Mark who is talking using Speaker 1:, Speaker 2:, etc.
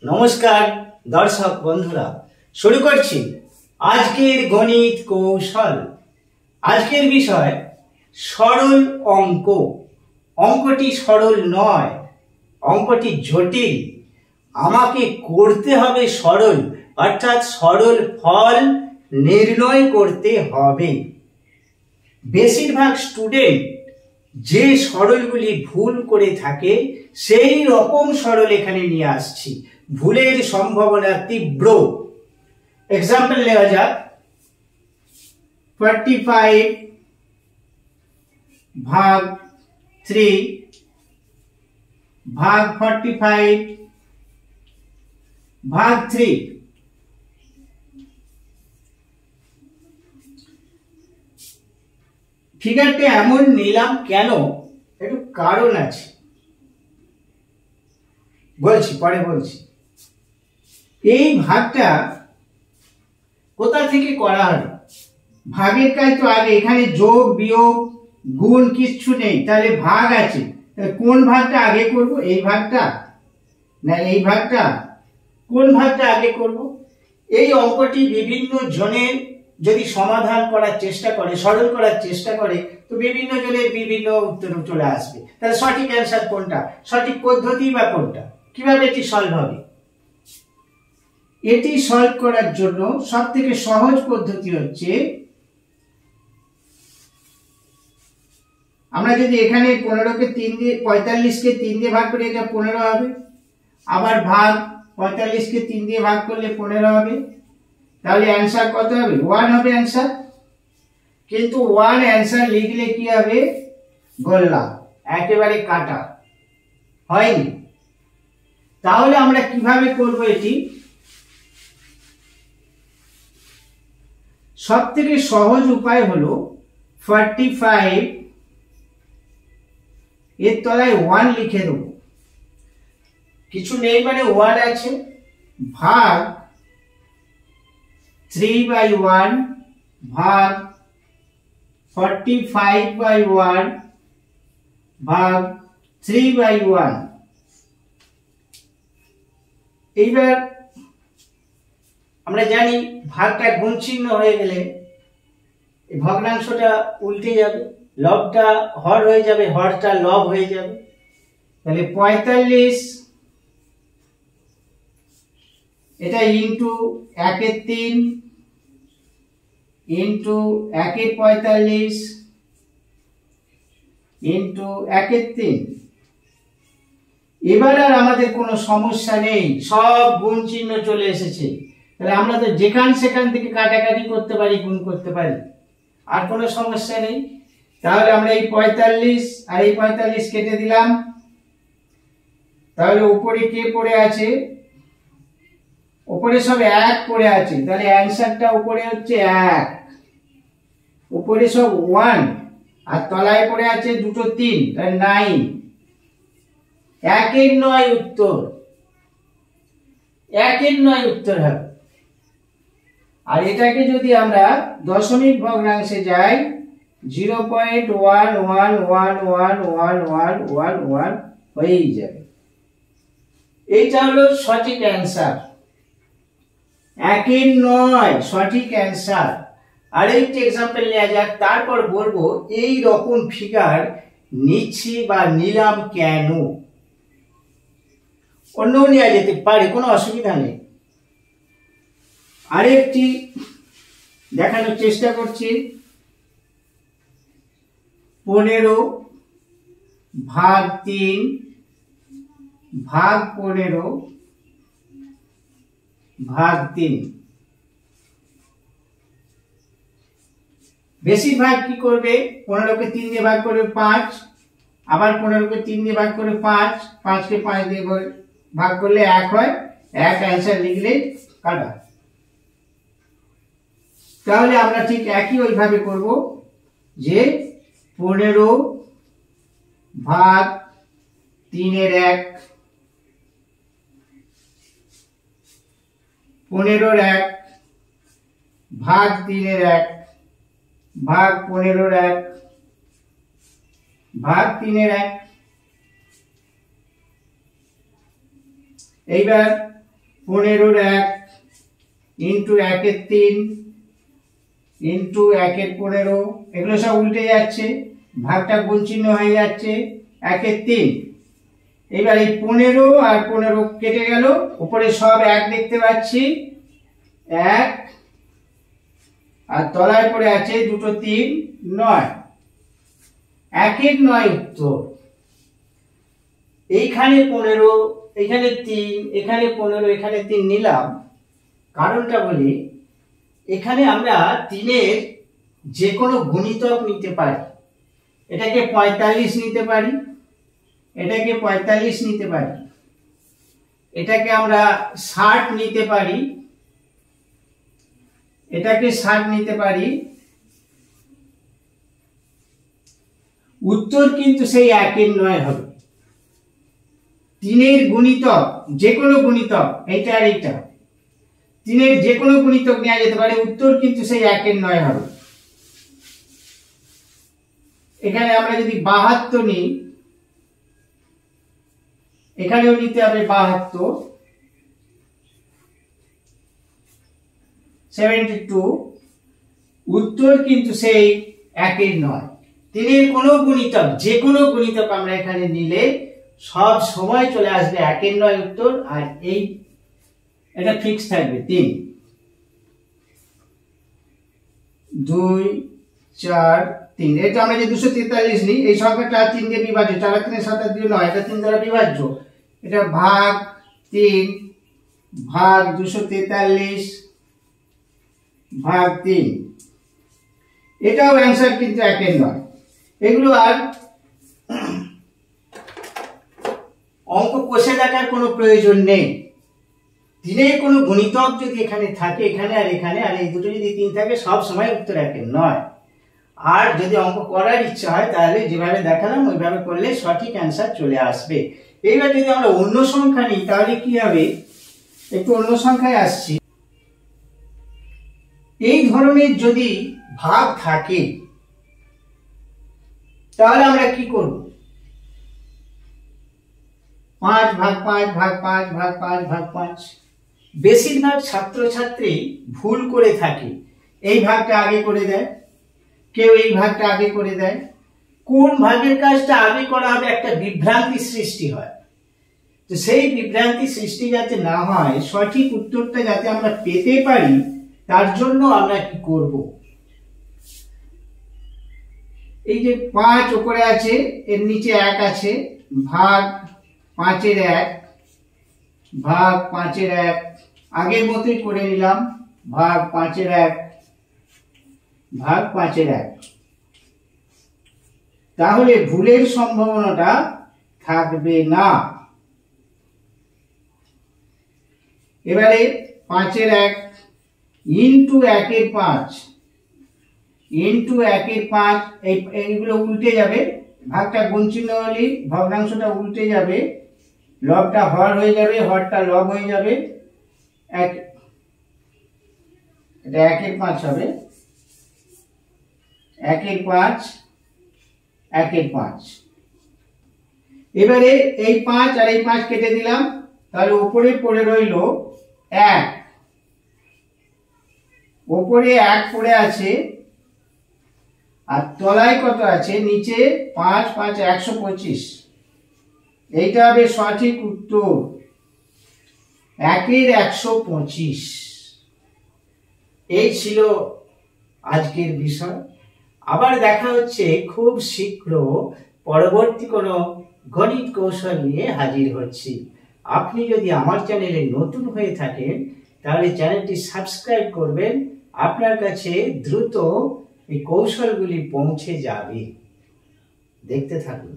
Speaker 1: নমস্কার দর্শক বন্ধুরা, শুরু করছি আজকের গণিত কৌশল। আজকের বিষয় সরল অঙ্ক। অঙ্কটি সরল নয়, অঙ্কটি জটিল। আমাকে করতে হবে সরল, অর্থাৎ সরল ফল নির্ণয় করতে হবে। বেশিরভাগ স্টুডেন্ট যে সরলগুলি ভুল করে থাকে সেই রকম সরল এখানে নিয়ে আসছি। ভুলের সম্ভাবনা তীব্র। এক্সাম্পল নেওয়া যাক, 45 ভাগ 3 ভাগ 45 ভাগ 3। ফিগারটা এমন নিলাম কেন, একটু কারণ আছে, পরে বলছি। এই ভাগটা কোথা থেকে করা হলো? ভাগের কাজ তো আগে, এখানে যোগ বিয়োগ গুণ কিচ্ছু নেই, তাহলে ভাগ আছে। কোন ভাগটা আগে করব? এই ভাগটা না এই ভাগটা? কোন ভাগটা আগে করব? এই অঙ্কটি বিভিন্ন জনের যদি সমাধান করার চেষ্টা করে, সরল করার চেষ্টা করে, তো বিভিন্ন জনের বিভিন্ন উত্তর চলে আসবে। তাহলে সঠিক অ্যান্সার কোনটা, সঠিক পদ্ধতি বা কোনটা, কিভাবে এটি সলভ হবে? এটি সলভ করার জন্য সব থেকে সহজ পদ্ধতি হচ্ছে, আমরা যদি এখানে 15কে 3 দিয়ে 45কে 3 দিয়ে ভাগ করি, এটা 15 হবে। আবার ভাগ 45কে 3 দিয়ে ভাগ করলে 15 হবে। তাহলে অ্যান্সার কত হবে? 1 হবে অ্যান্সার। কিন্তু 1 অ্যান্সার লিখলে কি হবে? গোল্লা, একেবারে কাটা, হয়নি। তাহলে আমরা কিভাবে করব এটি? সব থেকে সহজ উপায় হলো 45 এর তলায় 1 লিখে দেব, কিছু নেই মানে 1 আছে, ভাগ 3/1 ভাগ 45/1 ভাগ 3/1। এইবার আমরা জানি ভাগটা গুণ চিহ্ন হয়ে গেলে এই ভগ্নাংশটা উল্টে যাবে, লবটা হর হয়ে যাবে, হরটা লব হয়ে যাবে। তাহলে 45 এটা ইনটু 1 এর 3 ইনটু 1 এর 45 ইনটু 1 এর 3। এবার আর আমাদের কোনো সমস্যা নেই, সব গুণ চিহ্ন চলে এসেছে। তাহলে আমরা তো যেখান সেখান থেকে কাটাকাটি করতে পারি, গুণ করতে পারি, আর কোনো সমস্যা নেই। তাহলে আমরা এই 45 আর এই 45 কেটে দিলাম। তাহলে উপরে কে পড়ে আছে? উপরে সব 1 পড়ে আছে, তাহলে অ্যান্সারটা উপরে হচ্ছে 1। উপরে সব 1 আর তলায় পড়ে আছে দুটো 3, তাহলে 9। 1 এর 9 উত্তর, 1 এর 9 উত্তর হবে। আর এটাকে যদি আমরা দশমিক ভগ্নাংশে যাই, 0.1111111 হয়েই যাবে। এইটা হলো সঠিক অ্যান্সার, 1 এর 9 সঠিক অ্যান্সার। আরেকটি এক্সাম্পল নেওয়া যাক, তারপর বলবো এই রকম ফিগার নিচ্ছি বা নিলাম কেন। অন্য নেওয়া যেতে পারে, কোনো অসুবিধা নেই। আরেকটি দেখানোর চেষ্টা করছি, 15 ভাগ 3 ভাগ 15 ভাগ 3। বেশিরভাগ কি করবে? 15কে 3 দিয়ে ভাগ করবে 5, আবার 15কে 3 দিয়ে ভাগ করে 5, 5কে 5 দিয়ে ভাগ করলে 1 হয়। 1 অ্যান্সার লিখলে কাটা। তাহলে আমরা ঠিক একই ওইভাবে করব, যে 15 ভাগ 3 এর 1, 15 এর 1 ভাগ 3 এর 1 ভাগ 15 এর 1 ভাগ 3 এর 1। এইবার 15-এর 1 ইন্টু 1-এর 3 ইন্টু 1-এর 15, এগুলো সব উল্টে যাচ্ছে, ভাগটা গুণ চিহ্ন হয়ে যাচ্ছে 1-এর 3। এবার এই 15 আর 15 কেটে গেল, উপরে সব 1 দেখতে পাচ্ছি, 1 আর তলায় পড়ে আছে দুটো 3, 9। 1-এর 9 উত্তর। এইখানে 15, এখানে 3, এখানে 15, এখানে 3 নিলাম, কারণটা বলি, এখানে আমরা 3-এর যে কোনো গুণিতক নিতে পারি। এটাকে 45 নিতে পারি, এটাকে 45 নিতে পারি, এটাকে আমরা 60 নিতে পারি, এটাকে 60 নিতে পারি। উত্তর কিন্তু সেই 1-এর 9 হবে। 3-এর গুণিতক, যে কোনো গুণিতক, এইটা আর এইটা, 3-এর যে কোনো গুণিতক নেওয়া যেতে পারে, উত্তর কিন্তু সেই 1-এর 9 হবে। এখানে আমরা যদি 72 নিই, এখানেও নিতে হবে 72, 72, উত্তর কিন্তু সেই 1-এর 9। 3-এর কোনো গুণিতক, যে কোনো গুণিতক আমরা এখানে নিলে সব সময় চলে আসবে 1-এর 9 উত্তর, আর এই এটা ফিক্স থাকবে 3, 2, 4, 3। এটা আমরা যে 243 নিই, এই সংখ্যাটা 3 দিয়ে বিভাজ্য, 4 আর 3 7 আর 2 9, এটা 3 দ্বারা বিভাজ্য, এটা ভাগ 3 ভাগ 243 ভাগ 3, এটাও অ্যান্সার কিন্তু 1-এর 9। এগুলো আর অঙ্ক কষে দেখার কোনো প্রয়োজন নেই। 3-এর কোনো গুণিতক যদি এখানে থাকে, এখানে আর এখানে, আর এই দুটো যদি 3 থাকে, সব সময় উত্তর 1-এর 9। আর যদি অঙ্ক করার ইচ্ছা হয় তাহলে যেভাবে দেখালাম ওইভাবে করলে সঠিক অ্যান্সার চলে আসবে। এইবার যদি আমরা অন্য সংখ্যা নিই তাহলে কি হবে, একটু অন্য সংখ্যায় আসছি। এই ধরনের যদি ভাগ থাকে তাহলে আমরা কি করব, 5 ভাগ 5 ভাগ 5 ভাগ 5 ভাগ 5। বেশিরভাগ ছাত্রছাত্রী ভুল করে থাকে, এই ভাগটা আগে করে দেয়, কেউ এই ভাগটা আগে করে দেয়। কোন ভাগের কাজটা আগে করা হবে, একটা বিভ্রান্তি সৃষ্টি হয়। তো সেই বিভ্রান্তি সৃষ্টি যাতে না হয়, সঠিক উত্তরটা যাতে আমরা পেতে পারি, তার জন্য আমরা কি করব, এই যে 5 উপরে আছে, এর নিচে 1 আছে, ভাগ 5-এর 1 ভাগ 5-এর 1, আগের মতোই করে নিলাম, ভাগ 5-এর 1 ভাগ 5-এর 1। তাহলে ভুলের সম্ভাবনাটা থাকবে না। এবারে 5-এর 1 ইন্টু 1-এর 5 ইন্টু 1-এর 5, এইগুলো উল্টে যাবে, ভাগটা গুণ চিহ্ন হলে ভগ্নাংশটা উল্টে যাবে, লবটা হর হয়ে যাবে, হরটা লব হয়ে যাবে, এটা 1-এর 5 হবে, 1-এর 5 1-এর 5। এবারে এই 5 আর এই 5 কেটে দিলাম, তাহলে উপরে পড়ে রইল 1, উপরে 1 পড়ে আছে, আর তলায় কত আছে, নিচে 5 5 125। এইটা হবে সঠিক উত্তর, 1-এর 125। এই ছিল আজকের বিষয়। আবার দেখা হচ্ছে খুব শীঘ্র পরবর্তী কোনো গণিত কৌশল নিয়ে হাজির হচ্ছি। আপনি যদি আমার চ্যানেলে নতুন হয়ে থাকেন তাহলে চ্যানেলটি সাবস্ক্রাইব করবেন, আপনার কাছে দ্রুত এই কৌশলগুলি পৌঁছে যাবে। দেখতে থাকুন।